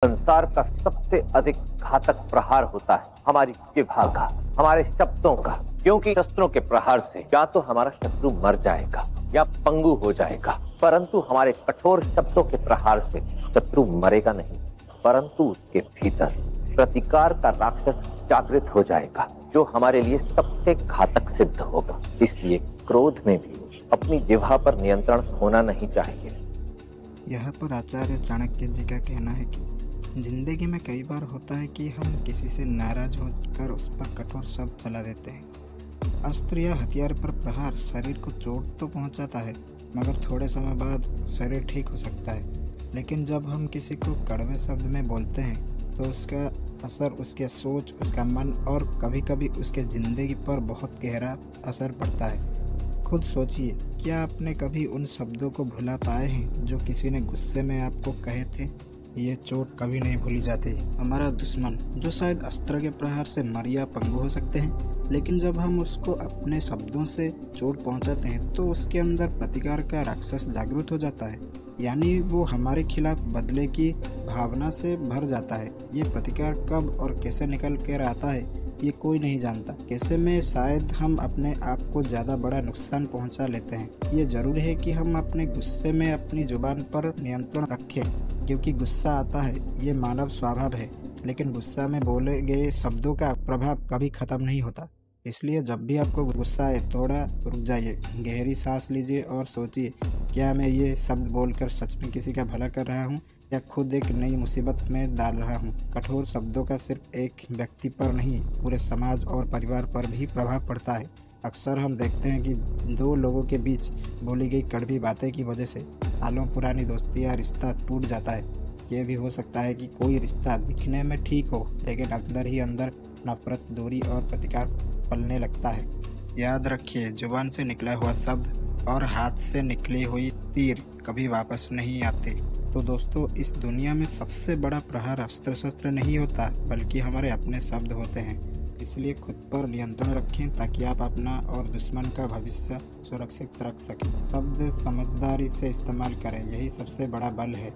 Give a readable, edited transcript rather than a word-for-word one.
संसार का सबसे अधिक घातक प्रहार होता है हमारी जिह्वा का, हमारे शब्दों का। क्योंकि शस्त्रों के प्रहार से या तो हमारा शत्रु मर जाएगा या पंगु हो जाएगा, परंतु हमारे कठोर शब्दों के प्रहार से शत्रु मरेगा नहीं, परंतु उसके भीतर प्रतिकार का राक्षस जागृत हो जाएगा, जो हमारे लिए सबसे घातक सिद्ध होगा। इसलिए क्रोध में भी अपनी जिह्वा पर नियंत्रण होना नहीं चाहिए। यहाँ पर आचार्य चाणक्य जी का कहना है कि जिंदगी में कई बार होता है कि हम किसी से नाराज होकर उस पर कठोर शब्द चला देते हैं। अस्त्र या हथियार पर प्रहार शरीर को चोट तो पहुंचाता है, मगर थोड़े समय बाद शरीर ठीक हो सकता है। लेकिन जब हम किसी को कड़वे शब्द में बोलते हैं तो उसका असर उसके सोच, उसका मन और कभी कभी उसके जिंदगी पर बहुत गहरा असर पड़ता है। खुद सोचिए, क्या आपने कभी उन शब्दों को भुला पाए हैं जो किसी ने गुस्से में आपको कहे थे? ये चोट कभी नहीं भूली जाती। हमारा दुश्मन जो शायद अस्त्र के प्रहार से मर या पंगु हो सकते हैं, लेकिन जब हम उसको अपने शब्दों से चोट पहुंचाते हैं तो उसके अंदर प्रतिकार का राक्षस जागृत हो जाता है, यानी वो हमारे खिलाफ बदले की भावना से भर जाता है। ये प्रतिकार कब और कैसे निकल कर आता है ये कोई नहीं जानता। कैसे में शायद हम अपने आप को ज़्यादा बड़ा नुकसान पहुंचा लेते हैं। ये जरूरी है कि हम अपने गुस्से में अपनी जुबान पर नियंत्रण रखें, क्योंकि गुस्सा आता है, ये मानव स्वभाव है, लेकिन गुस्सा में बोले गए शब्दों का प्रभाव कभी खत्म नहीं होता। इसलिए जब भी आपको गुस्सा आए थोड़ा रुक जाइए, गहरी सांस लीजिए और सोचिए, क्या मैं ये शब्द बोलकर सच में किसी का भला कर रहा हूँ या खुद एक नई मुसीबत में डाल रहा हूँ। कठोर शब्दों का सिर्फ एक व्यक्ति पर नहीं, पूरे समाज और परिवार पर भी प्रभाव पड़ता है। अक्सर हम देखते हैं कि दो लोगों के बीच बोली गई कड़वी बातें की वजह से सालों पुरानी दोस्ती या रिश्ता टूट जाता है। ये भी हो सकता है कि कोई रिश्ता दिखने में ठीक हो, लेकिन अंदर ही अंदर नफरत, दूरी और प्रतिकार पलने लगता है। याद रखिए, जुबान से निकला हुआ शब्द और हाथ से निकली हुई तीर कभी वापस नहीं आते। तो दोस्तों, इस दुनिया में सबसे बड़ा प्रहार अस्त्र शस्त्र नहीं होता, बल्कि हमारे अपने शब्द होते हैं। इसलिए खुद पर नियंत्रण रखें ताकि आप अपना और दुश्मन का भविष्य सुरक्षित रख सकें। शब्द समझदारी से इस्तेमाल करें, यही सबसे बड़ा बल है।